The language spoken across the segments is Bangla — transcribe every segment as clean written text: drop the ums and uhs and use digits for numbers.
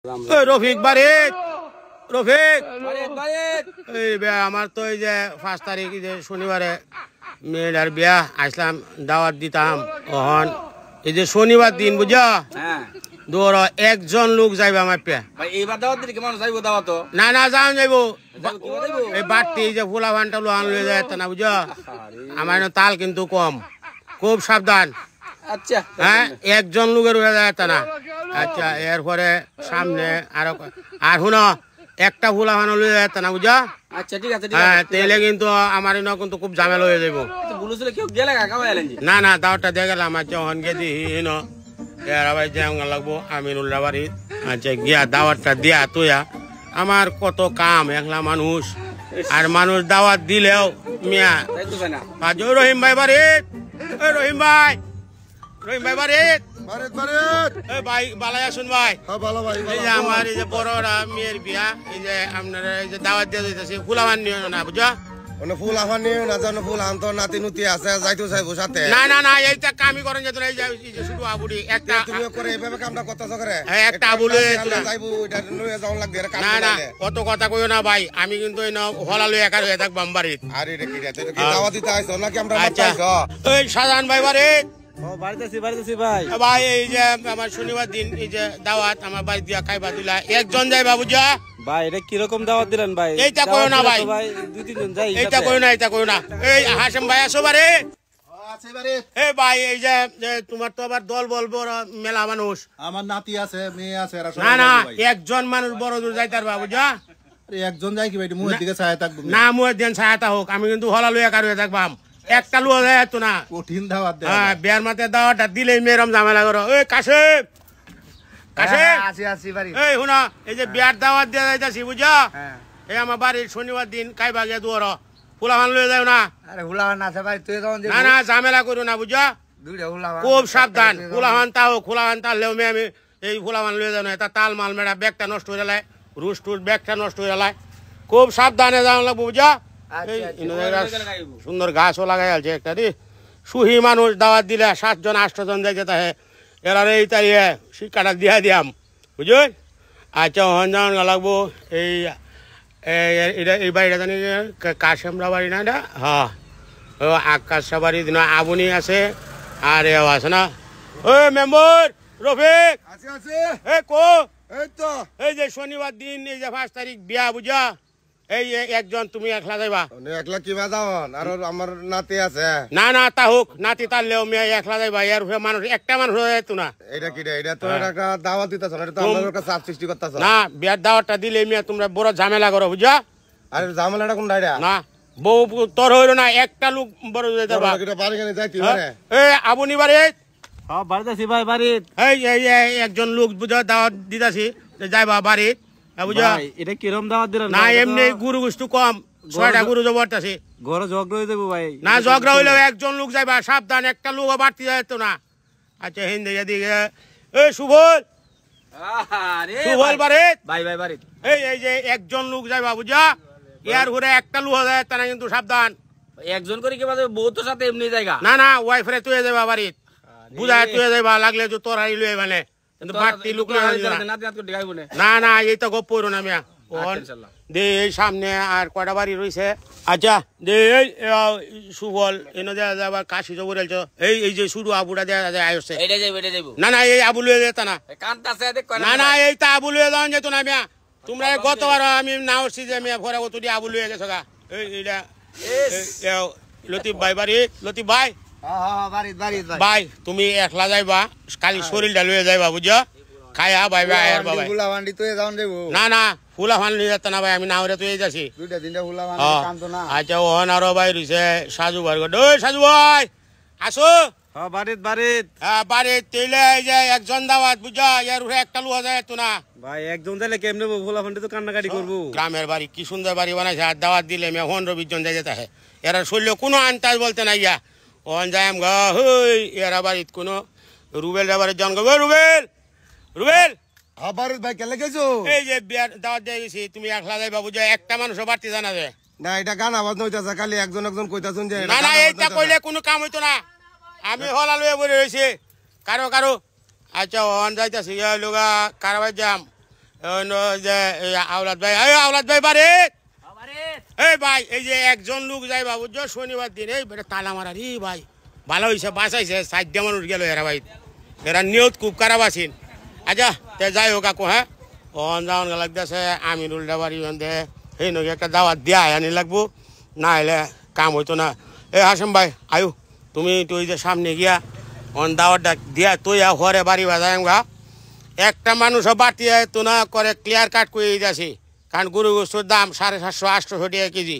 রফিক বাড়িত রফিক এই আমার তো এই যে 5 তারিখ যে শনিবারে মেয়েটার বিয়া আসলাম দাওয়াত দিতাম ওহন এই যে শনিবার দিন বুঝা দৌড় একজন লোক যাইবে আমার পেয়া না না যাও যাইবো এই বাড়তি যে ফুলা ভানটা লোহান লয়ে যায় না বুঝা আমার তাল কিন্তু কম খুব সাবধান আচ্ছা হ্যাঁ একজন লোকের হয়ে যায় না আচ্ছা এরপরে সামনে আর শুনো একটা ফুলা ভানো লয়ে যায় না বুঝা আচ্ছা ঠিক আছে হ্যাঁ তাহলে কিন্তু আমার কিন্তু খুব ঝামেলা হয়ে যাবো না না দাওয়াতটা দিয়ে গেলাম আচ্ছা হন গে দিহি এরা ভাই যাওয়া লাগবো আমিনুল্লাহ বাড়ির আচ্ছা গিয়া দাওয়াতটা দিয়া তুইয়া আমার কত কাম একলা মানুষ আর মানুষ দাওয়াত দিলেও মিয়া রহিম ভাই বাড়ির রহিম ভাই বাড়ির ভাই বালাই আসুন ভাই এই যে আমার এই যে বড়রা মেয়ের বিয়া এই যে আপনারা এই যে দাওয়াত দিয়ে দিতেছি ফুলাবান নিও না বুঝা ফুল আমার নিয়ে না জানো ফুল আম তো নাতি নুতি আছে যাইতো চাইবো সাথে না না না এইটা কামই করেন যে এই যে শুধু আবুড়ি একটা তুমি করে এইভাবে কামটা করতেছ করে একটা আবুলে যাইবো এটা লয়ে যাওয়া লাগবে কাম না না কত কথা কইও না ভাই আমি কিন্তু এই হলা লই একা হয়ে থাকব বাড়িতে আরে রে কি রে তুই কি দাওয়াত দিতে আইছো নাকি আমরা আচ্ছা এই শাহজাহান ভাই বাড়িতে বাড়িতেছি ভাই ভাই এই যে আমার শনিবার দিন এই যে দাওয়াত আমার বাড়ি দিয়া খাইবা দিলা একজন যাই বাবু যা ভাই এটা কিরকম দাওয়াত দিলেন ভাই এইটা কইও না ভাই দুই তিনজন যাই এইটা কইও না এই হাসেম ভাই আসো বারে আছে বারে এ ভাই এই যে তোমার তো আবার দল বলবো মেলা মানুষ আমার নাতি আছে মেয়ে আছে এরা সব না না একজন মানুষ বড় দূর যাইতার বাবু যা একজন যাই কি ভাই মুহের দিকে ছায়া থাকবো না মুহের দিন ছায়াটা হোক আমি কিন্তু হলা লইয়া কার হয়ে থাকবাম একটা লুয়া যায় তো না কঠিন দাওয়াত দে হ্যাঁ বিয়ার মাতে দাওয়াটা দিলেই মেরম ঝামেলা করো ওই কাশেম আসি বাড়ি এই শুনা এই যে বিয়ার দাওয়াত দিয়ে যাইতাছি বুঝা এই আমার বাড়ির শনিবার দিন খাইবা গিয়ে দুয়ার ফুলাহান লয়ে যাও না আরে হুলাহান আছে ভাই তুই যখন না না ঝামেলা করো না বুঝা দুইটা হুলাহান খুব সাবধান ফুলাহান তাও ফুলাহান তাহলেও আমি এই ফুলাহান লয়ে যাও না এটা তাল মাল মেড়া ব্যাগটা নষ্ট হয়ে যায় রুস টুস ব্যাগটা নষ্ট হয়ে যায় খুব সাবধানে যাওয়া লাগবো বুঝা সুন্দর গাছও লাগাই আছে একটা রে সুহি মানুষ দাওয়াত দিলে 7 জন 8 জন যাইতে তাহে এরা এই তারিয়ে শিক্ষাটা দিয়া দিয়াম বুঝলেন আচ্ছা হন যাওয়ান লাগবো এই এটা এই বাড়িটা জানি কাশেমরা বাড়ি না এটা হ্যাঁ ও আকাশা বাড়ি দিন আবুনি আছে আর এও আছে না ও মেম্বর রফিক আছে এ কো এই তো এই যে শনিবার দিন এই যে 5 তারিখ বিয়া বুঝা এই একজন তুমি একলা যাইবা একলা কিবা যাওন আর আমার নাতি আছে না না তা হোক নাতি তারলেও মেয়ে একলা যাইবা এর মানুষ একটা মানুষ হয়ে যেত না এটা কি রে এটা তো একটা দাওয়াত দিতেছ না এটা তো আমাদের কাছে চাপ সৃষ্টি করতেছ না বিয়ার দাওয়াতটা দিলে মেয়ে তোমরা বড় ঝামেলা করো বুঝা আরে ঝামেলাটা কোন ডাইরা না বউ তোর হইল না একটা লোক বড় যাইতে পারবা এটা বাড়ি কেন যাইতি পারে এই আবুনি বাড়ি হ্যাঁ বাড়িতেছি ভাই বাড়ি এই একজন লোক বুঝা দাওয়াত দিতাছি যাইবা বাড়ি বুঝা এটা কিরম দাওয়াত দিলেন না এমনি গুরু গুস্তু কম 6টা গুরু জবরদস্তি ঘরে ঝগড়া হয়ে যাবো ভাই না ঝগড়া হইলেও একজন লোক যাইবা সাবধান একটা লোক বাড়তি যাইতো না আচ্ছা হিন্দি এদিকে এই সুবল সুবল বাড়ি ভাই ভাই বাড়ি এই যে একজন লোক যাইবা বুঝা ইয়ার ঘুরে একটা লোক যায় তা না কিন্তু সাবধান একজন করে কি বাজে বউ তো সাথে এমনি জায়গা না না ওয়াইফরে তুই যাইবা বাড়িত বুঝায় তুই যাইবা লাগলে তো তোর হারি লুয়ে মানে কিন্তু বাড়তি লোক না না এই তো গপ পড়ো না মিয়া দে এই সামনে আর কয়টা বাড়ি রয়েছে আচ্ছা দে এই সুবল এনে দেওয়া যাবার কাশি জবর এই যে শুরু আবুটা দেওয়া যায় আসছে না না এই আবু লুয়ে যেত না না না এই তা আবু লুয়ে যাওয়া যেত না মিয়া তোমরা গতবার আমি না উঠছি যে মিয়া ভরে কত দিয়ে আবু লুয়ে গেছো গা এইটা লতিফ ভাই বাড়ি লতিফ ভাই ভাই তুমি একলা যাইবা খালি শরীরটা লুয়ে যাইবা বুঝছো খাইয়া ভাই ভাই আর বাবা না না ফুলা ফান নিয়ে যাচ্ছে না ভাই আমি না হলে তুই যাচ্ছি আচ্ছা ওহন আরো ভাই রয়েছে সাজু ভাই ওই সাজু ভাই আসো বাড়িত বাড়িত হ্যাঁ বাড়িত তেলে এই যে একজন দাওয়াত বুঝা এর উঠে একটা লুয়া যায় তো না ভাই একজন দিলে কেমনে ফুলা ফান্ডে তো কান্নাকাটি করবো গ্রামের বাড়ি কি সুন্দর বাড়ি বানাইছে আর দাওয়াত দিলে মেয়ে 15-20 জন যাই যেতে হয় এরা শরীরে কোনো আন্তাজ বলতে নাই ইয়া ওহন যাই গা হই এরা বাড়িত কোনো রুবেল বাড়ির জন গো রুবেল রুবেল ভাই কেলে গেছো এই যে বিয়ার দাওয়াত দিয়ে গেছি তুমি একলা যাইবা বুঝা একটা মানুষও বাড়তি জানাবে না এটা গান আওয়াজ নইতাছে খালি একজন কইতাছুন যে না না এইটা কইলে কোনো কাম হইতো না আমি হলা লয়ে বলে রয়েছি কারো আচ্ছা ওহন যাইতাছি লগা কারবার যাম যে আওলাদ ভাই বাড়ি এই ভাই এই যে একজন লোক যাই বাবু শনিবার দিন এই তালা মারা রে ভাই ভালো হয়েছে বাঁচাইছে 60 মানুষ গেল এরা ভাই এরা নিয়ত খুব খারাপ আছেন আচ্ছা তে যাই হোক কাকু হ্যাঁ অন যাওয়ান লাগতেছে আমিরুল ডাবারি দে সেই নগে একটা দাওয়াত দিয়া আনি লাগবো না হলে কাম হইতো না এ হাসেম ভাই আয়ু তুমি তুই যে সামনে গিয়া অন দাওয়াতটা দিয়া তুই হরে বাড়ি বাজায় গা একটা মানুষও বাটিয়ে তো না করে ক্লিয়ার কাট করে যাচ্ছি কারণ গরু গোস্তর দাম 750-800 টাকা কেজি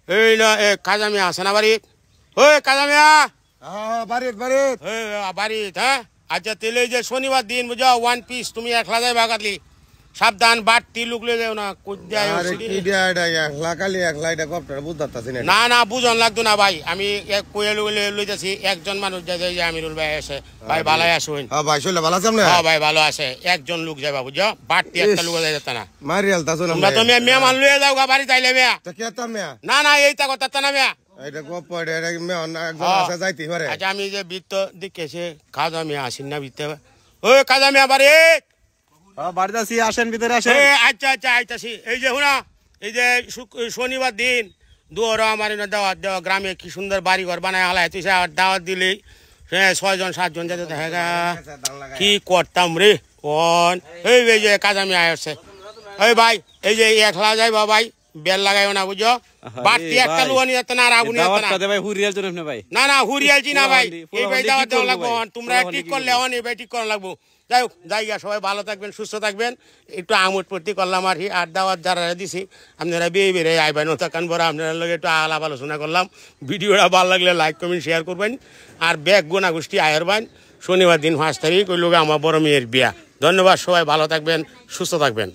এই না এ কাজামিয়া আছে না বাড়ি ওই কাজামিয়া বাড়িত বাড়িত হ্যাঁ আচ্ছা তেলে যে শনিবার দিন বুঝা 1 পিস তুমি একলা যাই বাগাতলি সাবধান বাড়তি লুকলে যাও না না না বুঝন লাগতো না ভাই আমি লইতেছি একজন মানুষ যাই আমিরুল ভাই আছে ভাই ভালো আসো ভাই শৈলে ভালো আছে হ্যাঁ ভাই ভালো আছে একজন লোক যাবা বুঝো বাড়তি একটা লোক যাই যেত না তোমরা তো মেহমান লইয়া যাও গা বাড়ি তাইলে মেয়া না না এইটা কথা না মেয়া আচ্ছা আমি যে বৃত্ত দেখেছি খাজা মিয়া আসেন না বৃত্তে ওই খাজা মিয়া বাড়ি বাড়িতে আছি আসেন ভিতরে আসেন আচ্ছা আচ্ছা আইতাছি এই যে হুনা এই যে শনিবার দিন দুয়ার আমার দাওয়াত দেওয়া গ্রামে কি সুন্দর বাড়ি ঘর বানায় হালায় তুই দাওয়াত দিলি 6-7 জন যেতে দেখা কি করতাম রে কোন এই যে কাজা মিয়া আসছে ওই ভাই এই যে একলা যাইবা ভাই বেল লাগাইও না বুঝো বাড়তি একটা লোক নিয়ে যেত না আর আগুন না না হুরিয়ালছি না ভাই এই ভাই দাওয়াত দেওয়া লাগবো তোমরা ঠিক করলে এই ভাই ঠিক করা লাগবো যাই হোক জায়গা সবাই ভালো থাকবেন সুস্থ থাকবেন একটু আমোদ প্রতি করলাম আর কি আর দাওয়াত যারা দিছি আপনারা বেরে আইবেন থাকান বড় আপনারা লোক একটু আলাপ আলোচনা করলাম ভিডিওটা ভালো লাগলে লাইক কমেন্ট শেয়ার করবেন আর ব্যাগ গোনা গোষ্ঠী আয়েরবেন শনিবার দিন 5 তারিখ ওই লোক আমার বড় মেয়ের বিয়া ধন্যবাদ সবাই ভালো থাকবেন সুস্থ থাকবেন।